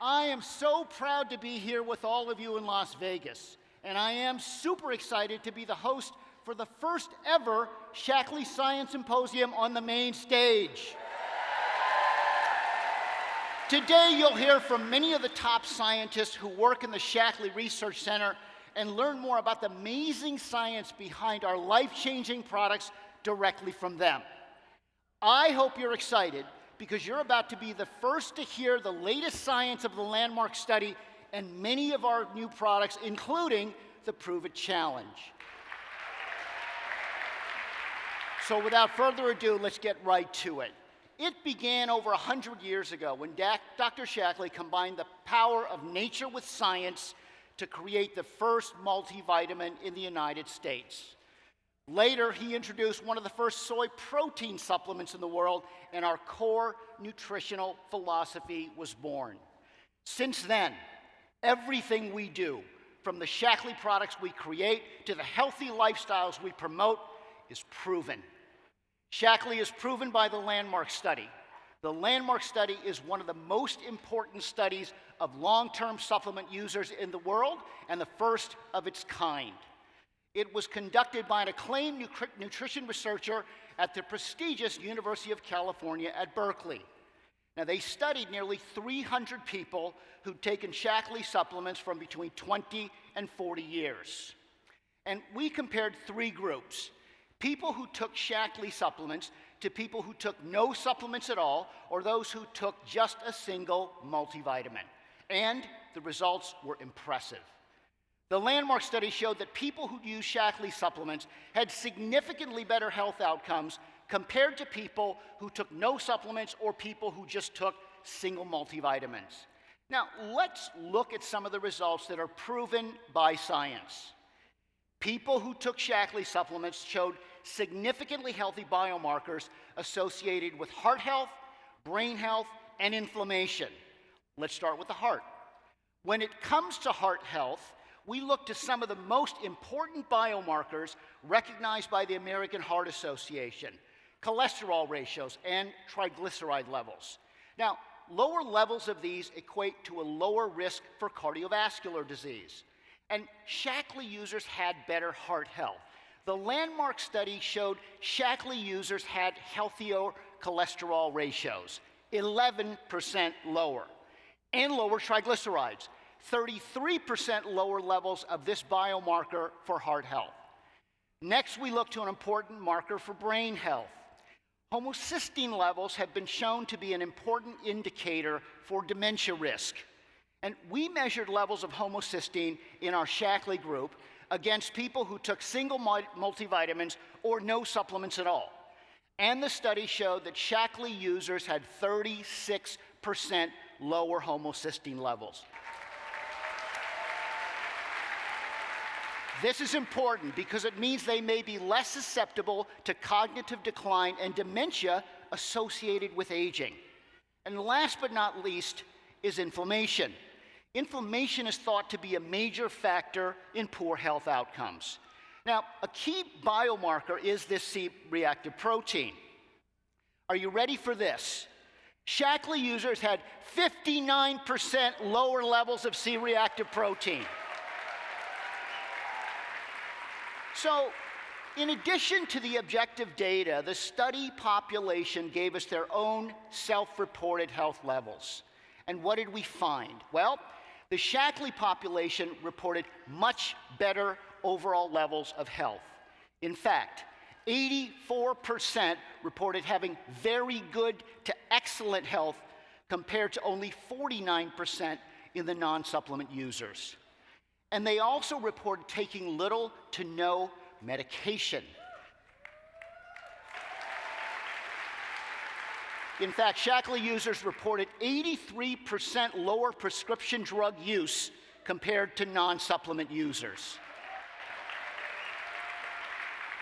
I am so proud to be here with all of you in Las Vegas, and I am super excited to be the host for the first ever Shaklee Science Symposium on the main stage. Today, you'll hear from many of the top scientists who work in the Shaklee Research Center and learn more about the amazing science behind our life-changing products directly from them. I hope you're excited because you're about to be the first to hear the latest science of the landmark study and many of our new products, including the Prove It Challenge. So without further ado, let's get right to it. It began over 100 years ago when Dr. Shaklee combined the power of nature with science to create the first multivitamin in the United States. Later, he introduced one of the first soy protein supplements in the world, and our core nutritional philosophy was born. Since then, everything we do, from the Shaklee products we create to the healthy lifestyles we promote, is proven. Shaklee is proven by the Landmark Study. The Landmark Study is one of the most important studies of long-term supplement users in the world and the first of its kind. It was conducted by an acclaimed nutrition researcher at the prestigious University of California at Berkeley. Now, they studied nearly 300 people who'd taken Shaklee supplements from between 20 and 40 years. And we compared three groups: people who took Shaklee supplements to people who took no supplements at all, or those who took just a single multivitamin. And the results were impressive. The Landmark Study showed that people who used Shaklee supplements had significantly better health outcomes compared to people who took no supplements or people who just took single multivitamins. Now, let's look at some of the results that are proven by science. People who took Shaklee supplements showed significantly healthy biomarkers associated with heart health, brain health, and inflammation. Let's start with the heart. When it comes to heart health, we look to some of the most important biomarkers recognized by the American Heart Association: cholesterol ratios and triglyceride levels. Now, lower levels of these equate to a lower risk for cardiovascular disease. And Shaklee users had better heart health. The Landmark Study showed Shaklee users had healthier cholesterol ratios, 11% lower, and lower triglycerides, 33% lower levels of this biomarker for heart health. Next, we look to an important marker for brain health. Homocysteine levels have been shown to be an important indicator for dementia risk. And we measured levels of homocysteine in our Shaklee group against people who took single multivitamins or no supplements at all. And the study showed that Shaklee users had 36% lower homocysteine levels. This is important because it means they may be less susceptible to cognitive decline and dementia associated with aging. And last but not least is inflammation. Inflammation is thought to be a major factor in poor health outcomes. Now, a key biomarker is this C-reactive protein. Are you ready for this? Shaklee users had 59% lower levels of C-reactive protein. So, in addition to the objective data, the study population gave us their own self-reported health levels. And what did we find? Well, the Shaklee population reported much better overall levels of health. In fact, 84% reported having very good to excellent health compared to only 49% in the non-supplement users. And they also reported taking little to no medication. In fact, Shaklee users reported 83% lower prescription drug use compared to non-supplement users.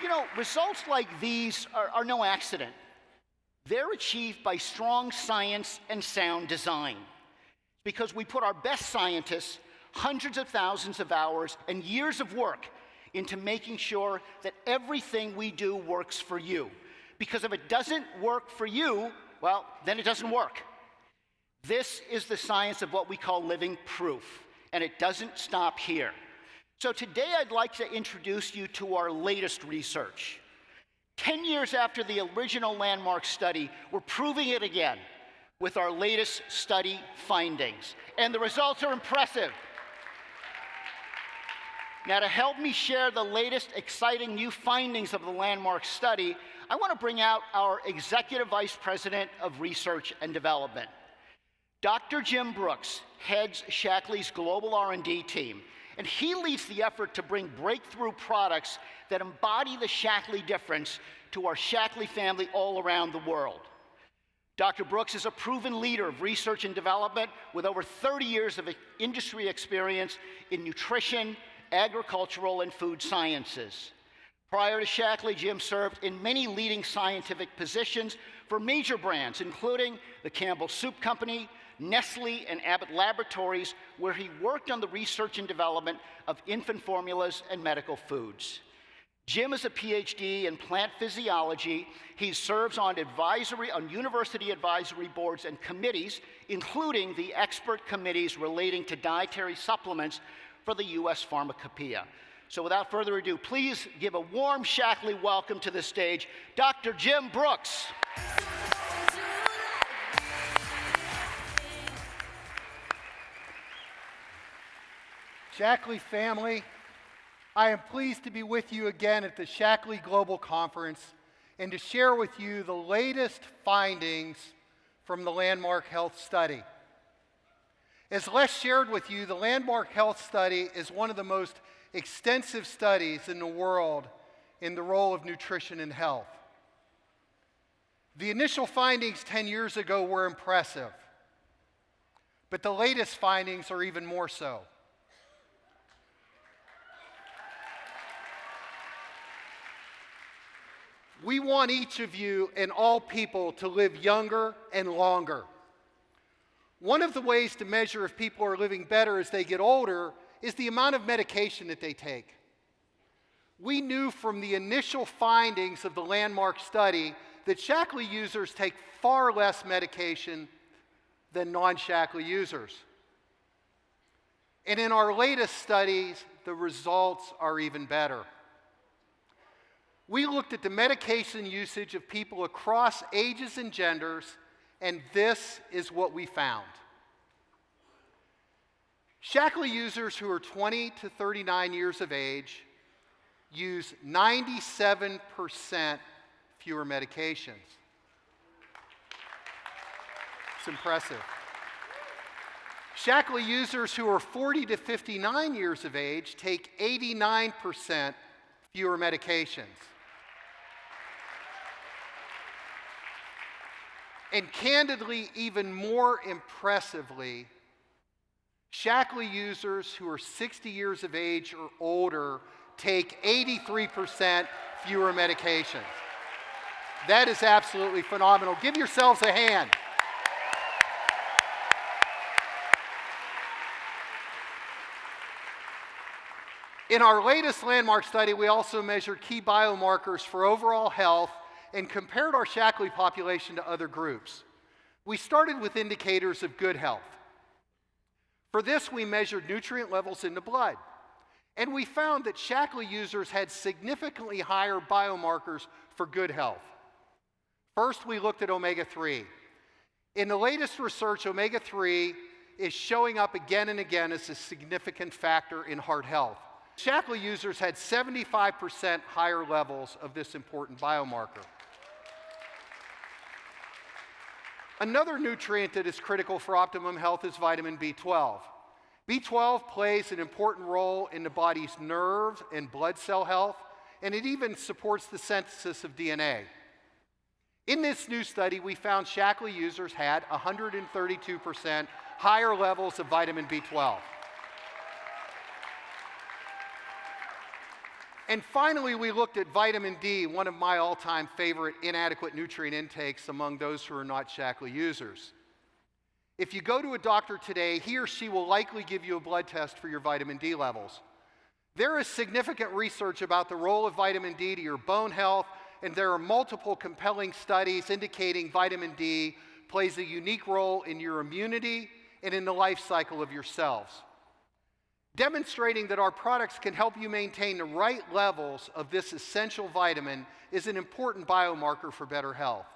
You know, results like these are no accident. They're achieved by strong science and sound design, because we put our best scientists, hundreds of thousands of hours and years of work into making sure that everything we do works for you. Because if it doesn't work for you, well, then it doesn't work. This is the science of what we call living proof, and it doesn't stop here. So today I'd like to introduce you to our latest research. 10 years after the original landmark study, we're proving it again with our latest study findings, and the results are impressive. Now, to help me share the latest exciting new findings of the landmark study, I want to bring out our Executive Vice President of Research and Development. Dr. Jim Brooks heads Shaklee's global R&D team, and he leads the effort to bring breakthrough products that embody the Shaklee difference to our Shaklee family all around the world. Dr. Brooks is a proven leader of research and development with over 30 years of industry experience in nutrition, agricultural, and food sciences. Prior to Shaklee, Jim served in many leading scientific positions for major brands, including the Campbell Soup Company, Nestle, and Abbott Laboratories, where he worked on the research and development of infant formulas and medical foods. Jim is a PhD in plant physiology. He serves on university advisory boards and committees, including the expert committees relating to dietary supplements for the U.S. Pharmacopoeia. So without further ado, please give a warm Shaklee welcome to the stage, Dr. Jim Brooks. Shaklee family, I am pleased to be with you again at the Shaklee Global Conference and to share with you the latest findings from the Landmark Health Study. As Les shared with you, the Landmark Health Study is one of the most extensive studies in the world in the role of nutrition and health. The initial findings 10 years ago were impressive, but the latest findings are even more so. We want each of you and all people to live younger and longer. One of the ways to measure if people are living better as they get older is the amount of medication that they take. We knew from the initial findings of the landmark study that Shaklee users take far less medication than non-Shaklee users. And in our latest studies, the results are even better. We looked at the medication usage of people across ages and genders, and this is what we found. Shaklee users who are 20 to 39 years of age use 97% fewer medications. It's impressive. Shaklee users who are 40 to 59 years of age take 89% fewer medications. And candidly, even more impressively, Shaklee users who are 60 years of age or older take 83% fewer medications. That is absolutely phenomenal. Give yourselves a hand. In our latest landmark study, we also measured key biomarkers for overall health and compared our Shaklee population to other groups. We started with indicators of good health. For this, we measured nutrient levels in the blood, and we found that Shaklee users had significantly higher biomarkers for good health. First, we looked at omega-3. In the latest research, omega-3 is showing up again and again as a significant factor in heart health. Shaklee users had 75% higher levels of this important biomarker. Another nutrient that is critical for optimum health is vitamin B12. B12 plays an important role in the body's nerves and blood cell health, and it even supports the synthesis of DNA. In this new study, we found Shaklee users had 132% higher levels of vitamin B12. And finally, we looked at vitamin D, one of my all-time favorite inadequate nutrient intakes among those who are not Shaklee users. If you go to a doctor today, he or she will likely give you a blood test for your vitamin D levels. There is significant research about the role of vitamin D to your bone health, and there are multiple compelling studies indicating vitamin D plays a unique role in your immunity and in the life cycle of your cells. Demonstrating that our products can help you maintain the right levels of this essential vitamin is an important biomarker for better health.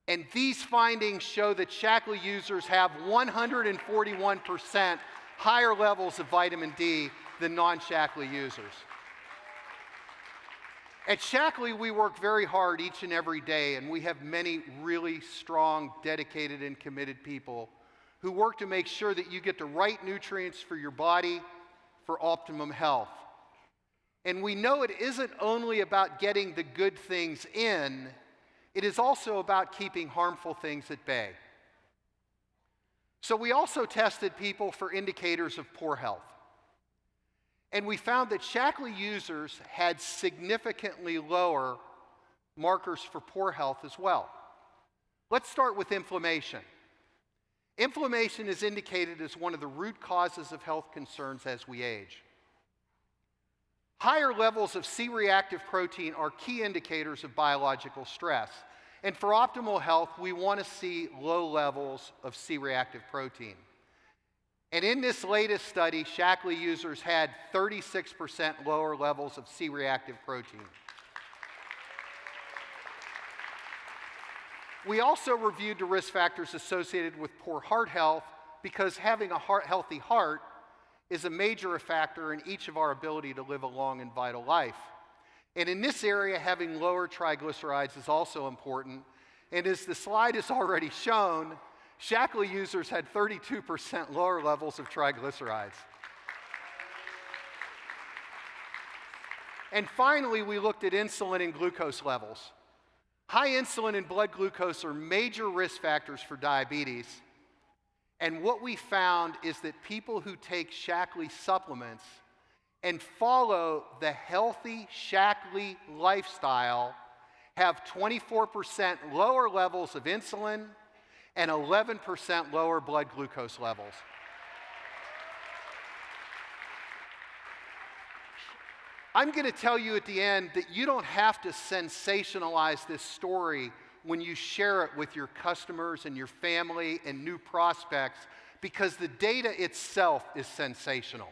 And these findings show that Shaklee users have 141% higher levels of vitamin D than non-Shaklee users. At Shaklee, we work very hard each and every day, and we have many really strong, dedicated, and committed people who work to make sure that you get the right nutrients for your body for optimum health. And we know it isn't only about getting the good things in, it is also about keeping harmful things at bay. So we also tested people for indicators of poor health. And we found that Shaklee users had significantly lower markers for poor health as well. Let's start with inflammation. Inflammation is indicated as one of the root causes of health concerns as we age. Higher levels of C-reactive protein are key indicators of biological stress. And for optimal health, we want to see low levels of C-reactive protein. And in this latest study, Shaklee users had 36% lower levels of C-reactive protein. We also reviewed the risk factors associated with poor heart health because having a healthy heart is a major factor in each of our ability to live a long and vital life. And in this area, having lower triglycerides is also important. And as the slide has already shown, Shaklee users had 32% lower levels of triglycerides. And finally, we looked at insulin and glucose levels. High insulin and blood glucose are major risk factors for diabetes. And what we found is that people who take Shaklee supplements and follow the healthy Shaklee lifestyle have 24% lower levels of insulin and 11% lower blood glucose levels. I'm going to tell you at the end that you don't have to sensationalize this story when you share it with your customers and your family and new prospects, because the data itself is sensational.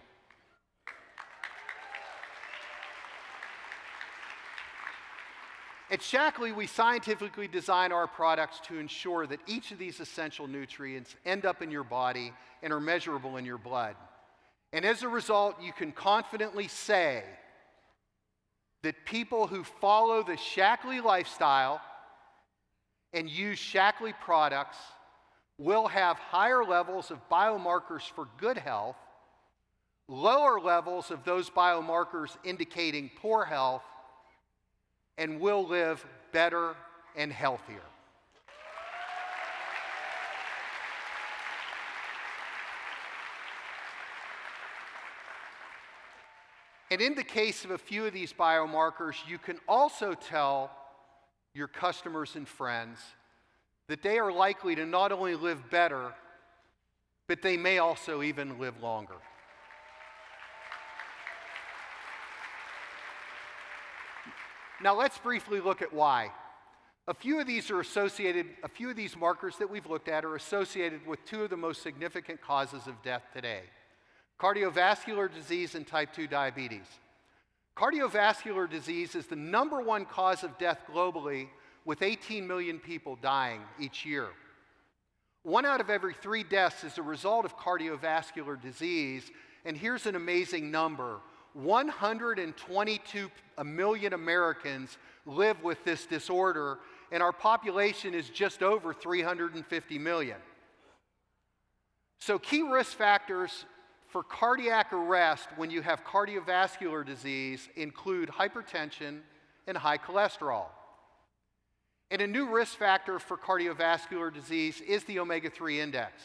At Shaklee, we scientifically design our products to ensure that each of these essential nutrients end up in your body and are measurable in your blood. And as a result, you can confidently say that people who follow the Shaklee lifestyle and use Shaklee products will have higher levels of biomarkers for good health, lower levels of those biomarkers indicating poor health, and will live better and healthier. And in the case of a few of these biomarkers, you can also tell your customers and friends that they are likely to not only live better, but they may also even live longer. Now let's briefly look at why. A few of these markers that we've looked at are associated with two of the most significant causes of death today: cardiovascular disease and type 2 diabetes. Cardiovascular disease is the #1 cause of death globally, with 18 million people dying each year. 1 out of every 3 deaths is a result of cardiovascular disease, and here's an amazing number. 122 million Americans live with this disorder, and our population is just over 350 million. So key risk factors for cardiac arrest when you have cardiovascular disease include hypertension and high cholesterol. And a new risk factor for cardiovascular disease is the omega-3 index.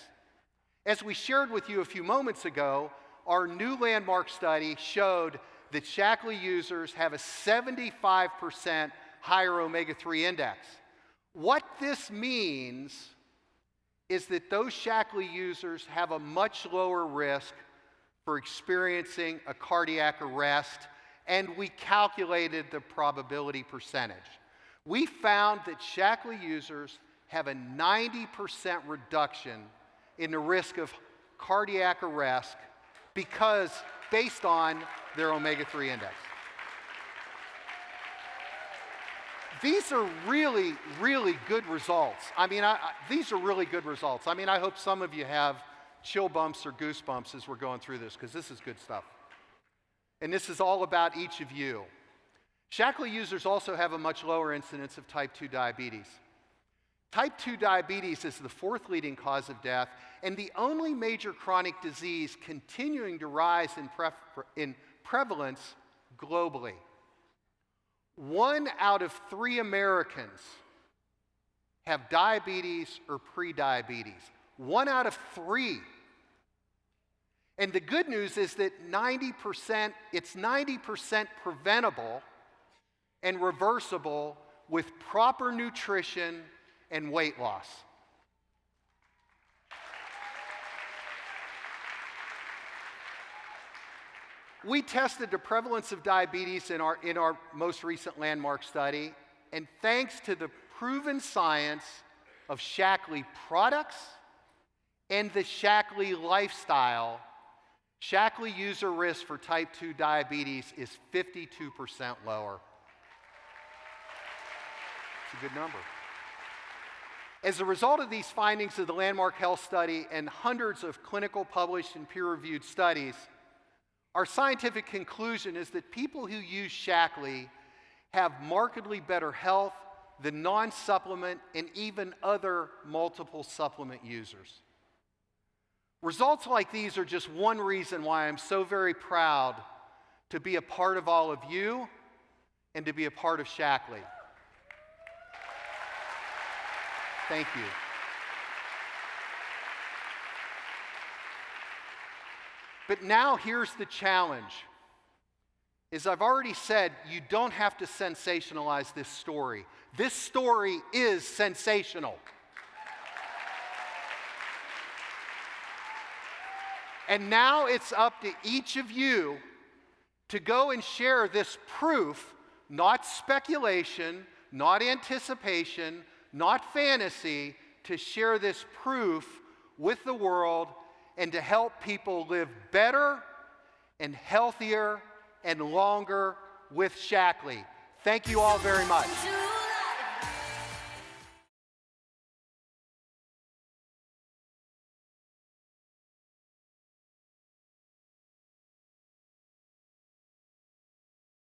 As we shared with you a few moments ago, our new landmark study showed that Shaklee users have a 75% higher omega-3 index. What this means is that those Shaklee users have a much lower risk for experiencing a cardiac arrest, and we calculated the probability percentage. We found that Shaklee users have a 90% reduction in the risk of cardiac arrest based on their omega-3 index. These are really, really good results. I mean, these are really good results. I mean, I hope some of you have chill bumps or goosebumps as we're going through this, because this is good stuff. And this is all about each of you. Shaklee users also have a much lower incidence of type 2 diabetes. Type 2 diabetes is the fourth leading cause of death and the only major chronic disease continuing to rise in prevalence globally. 1 out of 3 Americans have diabetes or prediabetes. 1 out of 3. And the good news is that it's 90% preventable and reversible with proper nutrition and weight loss. We tested the prevalence of diabetes in our most recent landmark study, and thanks to the proven science of Shaklee products and the Shaklee lifestyle, Shaklee user risk for type 2 diabetes is 52% lower. It's a good number. As a result of these findings of the Landmark Health Study and hundreds of clinical published and peer-reviewed studies, our scientific conclusion is that people who use Shaklee have markedly better health than non-supplement and even other multiple supplement users. Results like these are just one reason why I'm so very proud to be a part of all of you and to be a part of Shaklee. Thank you. But now here's the challenge. As I've already said, you don't have to sensationalize this story. This story is sensational. And now it's up to each of you to go and share this proof, not speculation, not anticipation, not fantasy, to share this proof with the world and to help people live better and healthier and longer with Shaklee. Thank you all very much.